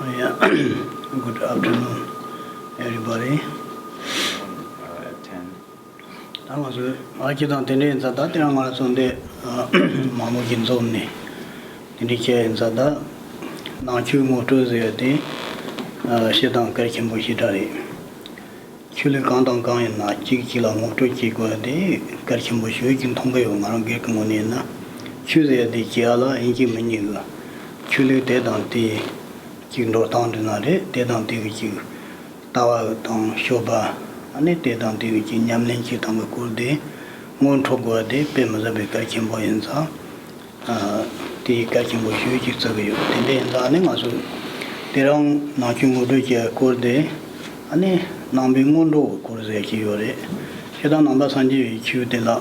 Yeah. Good afternoon, everybody. At 10. I was watching on the news that I was on the Mamukin zone. In the chair in Sada, Nachu Motors, the Shetan Kerkin Bushitari. Chili Kantan Kan, Chikila Moto Chico, the Kerkin Bushu, in Tongo, Marangamonina. Choose the Kiala, Inji Menu. Chili dead on the Chindo Town Denare, dead on the Tawa Town Shoba, and it dead on the Yamlinchi Tamakur, Montogo, the Pemazabe Kachimboyanza, the Kachimbo Shuji Savi, the day in the Animasu, the wrong Nachimuduja Kurde, and Nambimundo Kurze, Shedan number Sanji, Chu de la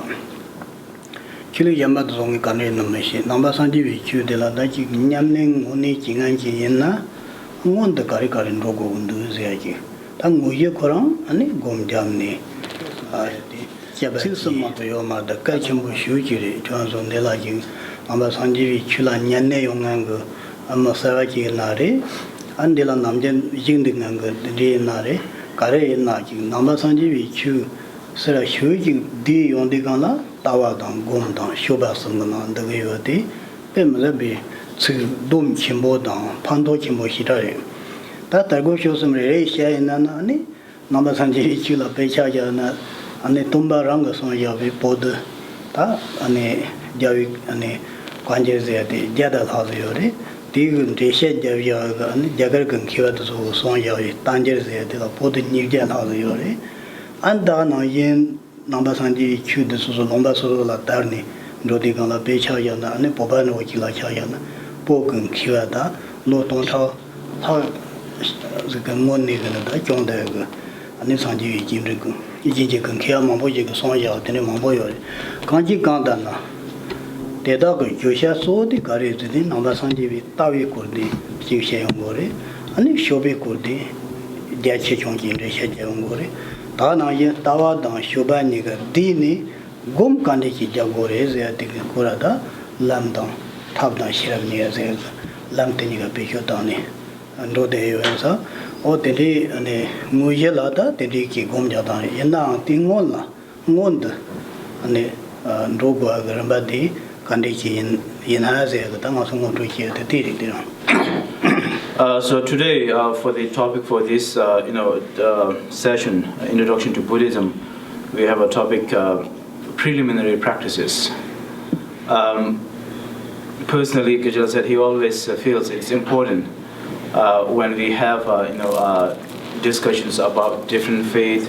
Chili Yambat Zongi Kanina machine, number Sanji, Chu de la Dachi, Yamling, Uni, Chinganchi Yena, won the Karikarin Rogo Undu Ziaki. Tanguye Koran, and Gom Jamni. Yoma, the Kachimbo Shuji, Johnson de la Jing, number Sanji, Chula Yane Yongango, and Masavaki Nare, and de la Namjan Jindinanga, the day Nare, Kare Naki, number Sanji, Chu, Sarah Shuji, D. Yondigana, Tawadan, Gomdan, Shobasan, the Vivati, Pemzabi, Dum Chimbodan, Pando Chimbo Hitari. That I go show some relation in Nani, number Sanji Chula Pechajana, and the Tumba Rangason Yavi Pod, and a Javik and a Quanjes at the Jadal House Yori, Digun Deshet Javia and Jagargan Kyoto Son Yavi, Tangers at the Pod New Jan House Yori, and Dana Yen number Sanji Chu the Lomba Sola Tarni, Dodigana Pechayana, and Pobano Kila Chayana, Pogan Kyada, Loton how the money and John Dagger, and then Sanji Jimriku. You can kill Mamboja Sonya, then Mamboy. Kanji Gandana. The dog, Josha saw the carriage within number Sanji Tavi Kurdi, Jisha Ngore, and if Shobi Kurdi, Jachonji, Resha Ngore, Tana Tawa, Shobaniga, Dini, Gum Kandiki Jagore, the Kurada, Lamdan, Tabdan Shiravnia, Lamtiniga Pechotani. And do the answer, or the day and a Mujelata, the Diki Gomjata, Yena, Tingola, Mond, and the Rogo Agrambadi, Kandiki in Asia, the Tamasungo to hear the Tiri. So today, for the topic for this, session, Introduction to Buddhism, we have a topic, preliminary practices. Personally, Geshe said he always feels it's important when we have discussions about different faith,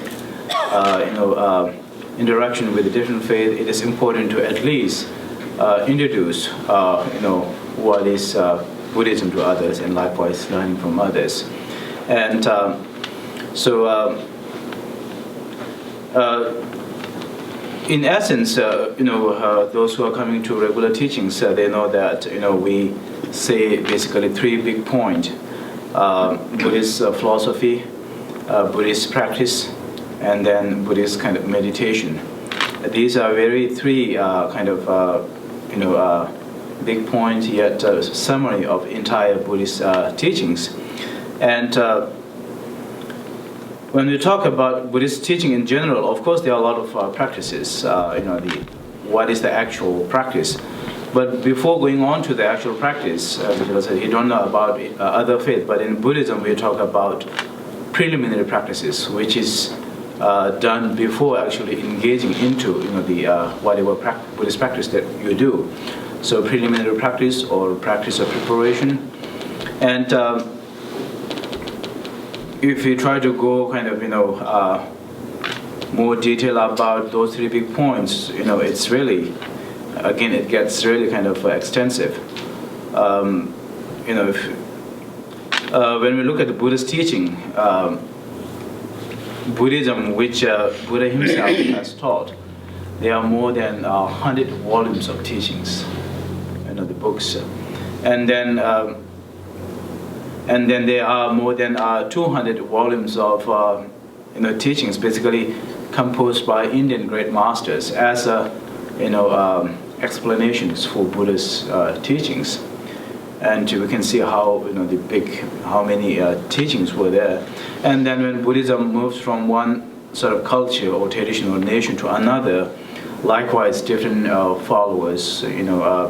interaction with different faith. It is important to at least introduce what is Buddhism to others, and likewise learning from others. And in essence, those who are coming to regular teachings, they know that we say basically three big points. Buddhist philosophy, Buddhist practice, and then Buddhist kind of meditation. These are three big points, yet summary of entire Buddhist teachings. And when we talk about Buddhist teaching in general, of course there are a lot of practices. What is the actual practice? But before going on to the actual practice, you don't know about other faith, but in Buddhism we talk about preliminary practices, which is done before actually engaging into whatever Buddhist practice that you do. So preliminary practice or practice of preparation. And if you try to go more detail about those three big points, it's really, again, it gets really kind of extensive. When we look at the Buddhist teaching, Buddhism, which Buddha himself has taught, there are more than 100 volumes of teachings, the books, and then there are more than 200 volumes of teachings, basically composed by Indian great masters as explanations for Buddha's teachings. and we can see how how many teachings were there. And then when Buddhism moves from one sort of culture or tradition or nation to another, likewise different followers,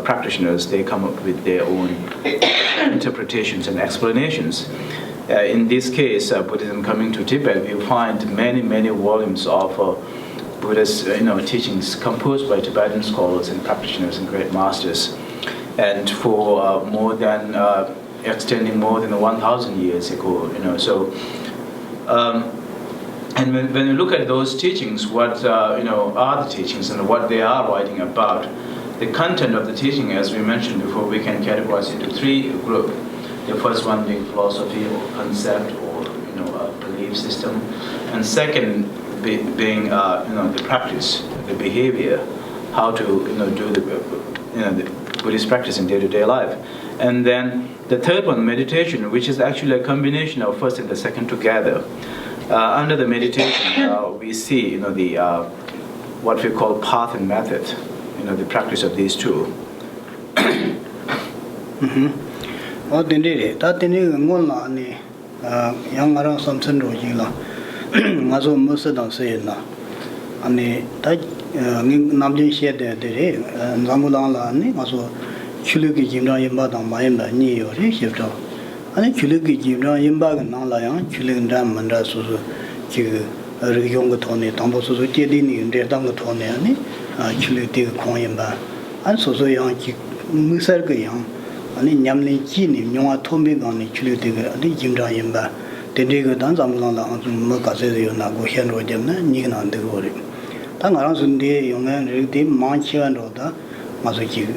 practitioners, they come up with their own interpretations and explanations. In this case, Buddhism coming to Tibet, we find many volumes of Buddhist teachings composed by Tibetan scholars and practitioners and great masters, and for extending more than 1,000 years ago. And when you look at those teachings, what are the teachings and what they are writing about, the content of the teaching, as we mentioned before, we can categorize into three groups. The first one being philosophy or concept or a belief system, and second being the practice, the behavior, how to do the Buddhist practice in day-to-day life, and then the third one, meditation, which is actually a combination of first and the second together. Under the meditation, we see the what we call path and method, the practice of these two. 아니 줄기 집나 임바가 나라야 줄인다 만다 소소 그 의용거 돈에 담보 소소 제디니 인데 담고 돈에 아니 줄리티 공임바 안 소소양 기 무설거양 아니 냠린 지니 뇽아 통비강니 줄리티가 아니 짐다 임바 데데가 단잠랑라 뭐 가세요 나고 현로 점나 니가 안 되고 그래 당가랑 순데 용한 이렇게 만치한도다 마소지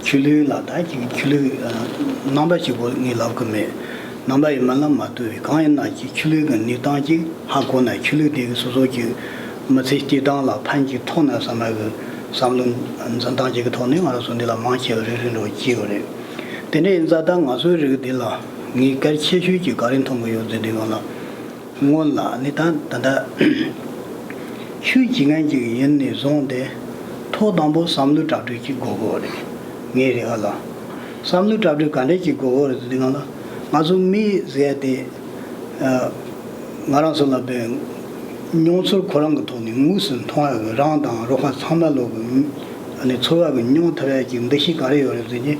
줄이라다 줄이 넘버지고 니라고메 넘버이 만남마도 강연나지 줄이가 니당지 하고나 줄이되게 소소지 마세티당라 판지 통나 삼아그 삼론 안전당지가 통네 알아서 내가 망치어르는 지거래 근데 인자당 아소르들라 니 가르치슈지 가린 통고요 되는거나 몰라 니단 단다 휴지간지 연내 zon데 토담보 삼루 잡듯이 고고래 내려라 삼루 잡듯 간데지 고고래 되는거나 마좀미 제데 나랑솔라베 뇽솔 그런 거 돈이 무슨 통하고 랑당 로가 참말로 아니 초하고 뇽터에 지금 대시 가려요 그러더니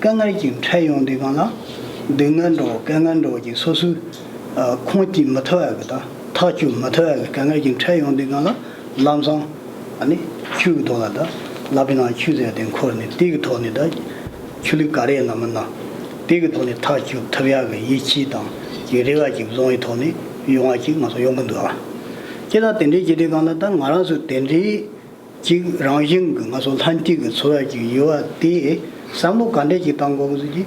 강가리 지금 차용되거나 등한도 강한도 지 소수 콩티 못하거다 타주 못하고 강가리 지금 차용되거나 람상 아니 추도라다 라비나 추제야 된 코르니 디그 돈이다 출리 가려 남나 디그 돈이 타주特别가 이치당 예래가 지금 종이 돈이 용하지 마서 용건도 제가 된지 지리가나다 말아서 된지 지 랑징 가서 산티가 소야지 요아디 삼모 간데지 당고지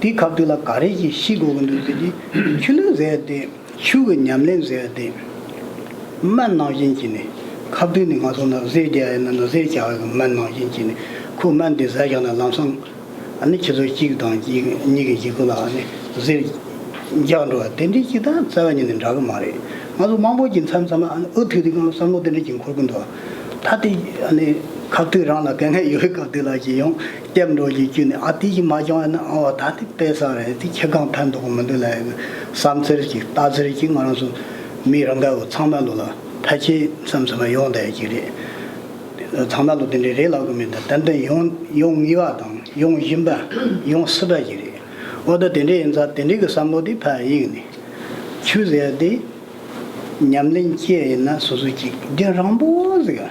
디 갑들라 가레지 시고근들지 출르제데 추가 냠렌제데 만나진지네 갑들이 가서나 제자에는 제자가 만나진지네 그 만데자야나 랑상 아니 저도 지당지 니게 지고라네 제 야로 된지 지다 자원이는 라고 말해 아주 망보진 참삼아 어떻게 되는 삼모되는 진 걸건도 다들 아니 갑들이랑나 그냥 여기까지라지용 땜로지 주네 아티지 마정은 다들 빼서래 디체강 판도 만들래 삼설지 다설지 말아서 미랑가고 참말로라 다시 삼삼아 용대지리 참말로 된데 레라고면다 단단 용이와당 용심바 용스바지리 어디 된데 인자 된데 그 삼모디 파이니 추제디 냠린치에나 소소지 데람보즈가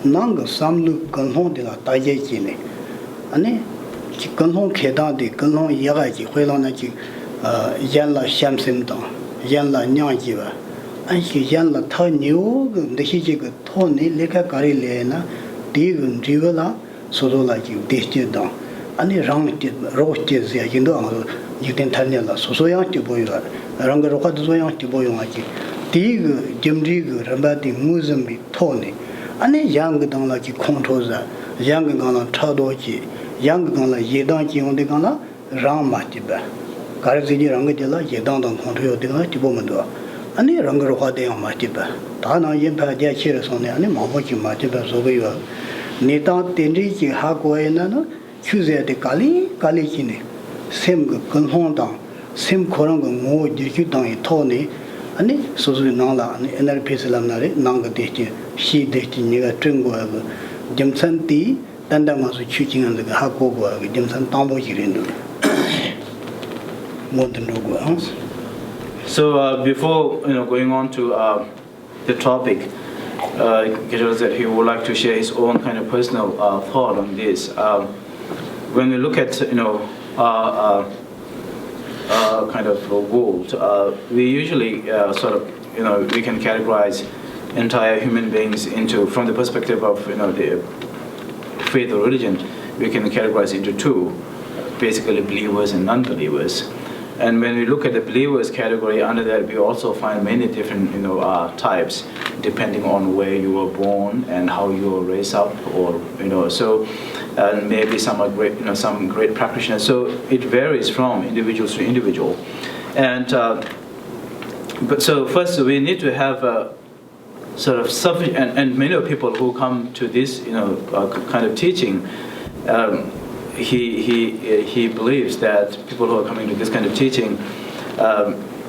난가 삼루 건홍데가 다제지네 아니 지 건홍 계단데 건홍 야가지 회랑나지 연라 샴심도 연라 냥지바 아니 연라 타니오 그 내시지가 토니 레카 가리레나 디근 지글라 소소라지 데스티다 아니 랑티 로스티즈야 진도 아무 이든 탈년라 소소양티 보이라 랑가 로카도 소양티 보용하지 디그 점리그 람바디 무즘비 토니 아니 양그당라지 콩토자 양그강라 차도지 양그강라 예당지 온데강라 랑마티바 가르지니 랑게텔라 예당당 콩토요데가 티보면도 아니 랑거로화데야 마티바 다나 임파디야 치르손네 아니 마보지 마티바 소베요 니타 텐리지 하고에나는 choose the Kali Chine, same Kalsang, same Korang, more Jitan, Tony, and Susu Nala, and another piece of Lanare, Nanga Dish, she destiny, Tringo, Jimson tea, Dandamasu Chuching and the Hako, Jimson Tambo Jirindu. More than no. So before going on to the topic, Geshe said he would like to share his own kind of personal thought on this. When we look at kind of world, we usually sort of we can categorize entire human beings into, from the perspective of the faith or religion, we can categorize into two, basically believers and non-believers. And when we look at the believers category, under that we also find many different types, depending on where you were born and how you were raised up, or so, and maybe some are great, some great practitioners. So it varies from individuals to individual. And but so first we need to have a sort of sufficient, and many of people who come to this kind of teaching. He believes that people who are coming to this kind of teaching,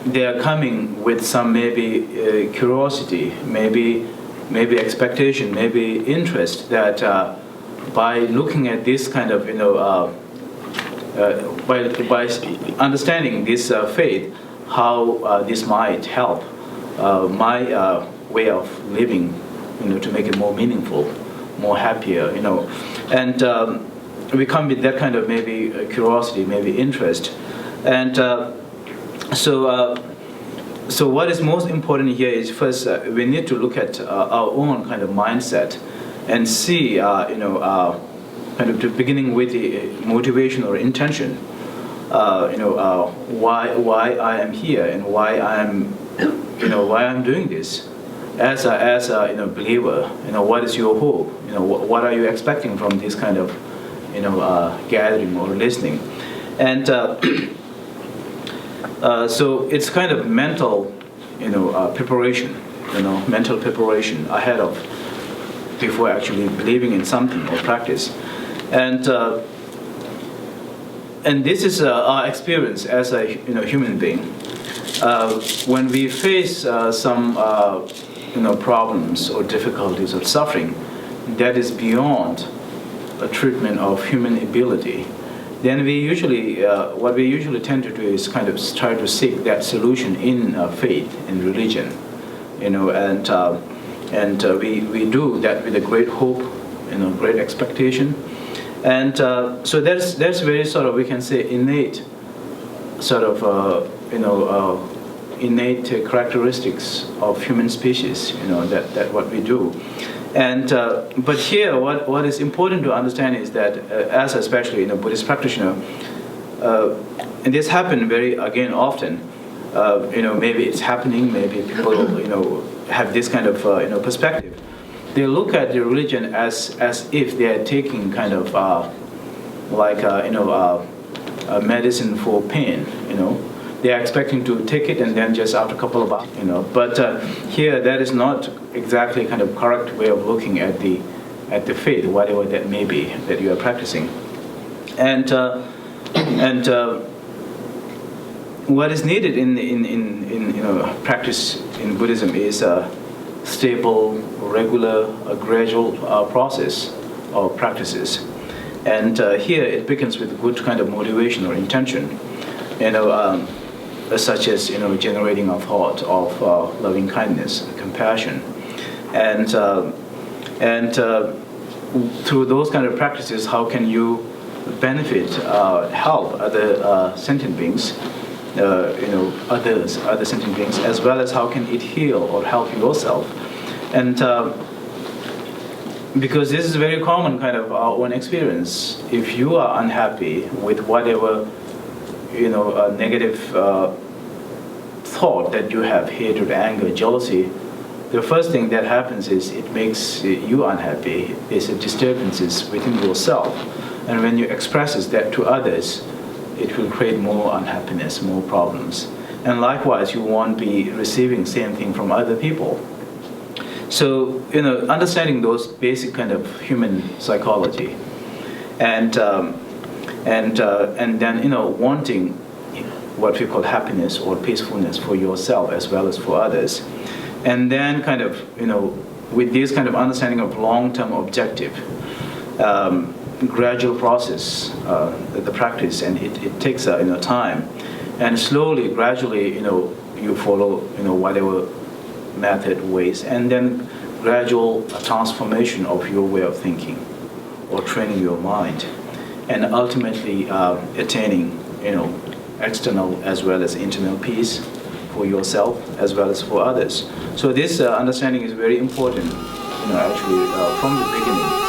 they are coming with some maybe curiosity, maybe expectation, maybe interest that by looking at this kind of by understanding this faith, how this might help my way of living, to make it more meaningful, more happier, and. We come with that kind of maybe curiosity, maybe interest, and so what is most important here is first we need to look at our own kind of mindset and see kind of beginning with the motivation or intention, why I am here and why I'm doing this as a believer. What is your hope? What are you expecting from this kind of gathering or listening, and so it's kind of mental, preparation, mental preparation ahead of, before actually believing in something or practice, and this is our experience as a human being. When we face some problems or difficulties or suffering that is beyond a treatment of human ability, then we usually, what we usually tend to do is kind of try to seek that solution in faith, in religion, and we do that with a great hope, great expectation, and so that's very sort of, we can say, innate, sort of innate characteristics of human species, that what we do. And but here, what is important to understand is that, as especially Buddhist practitioner, and this happens very often. Maybe it's happening. Maybe people have this kind of perspective. They look at the religion as if they are taking kind of like a medicine for pain. They are expecting to take it and then just after a couple of hours, But here, that is not exactly kind of correct way of looking at the faith, whatever that may be that you are practicing, and what is needed in practice in Buddhism is a stable, regular, gradual process of practices, and here it begins with good kind of motivation or intention, such as generating a thought of loving kindness, compassion, and through those kind of practices, how can you benefit, help other sentient beings, other sentient beings, as well as how can it heal or help yourself, and because this is a very common kind of our own experience. If you are unhappy with whatever a negative thought that you have, hatred, anger, jealousy, the first thing that happens is it makes you unhappy. There's a disturbances within yourself, and when you express that to others, it will create more unhappiness, more problems, and likewise you won't be receiving same thing from other people. So understanding those basic kind of human psychology, and and then wanting what we call happiness or peacefulness for yourself as well as for others, and then kind of with this kind of understanding of long-term objective, gradual process, the practice, and it takes time, and slowly, gradually, you follow whatever method, ways, and then gradual transformation of your way of thinking, or training your mind, and ultimately attaining external as well as internal peace for yourself as well as for others. So this understanding is very important, actually from the beginning.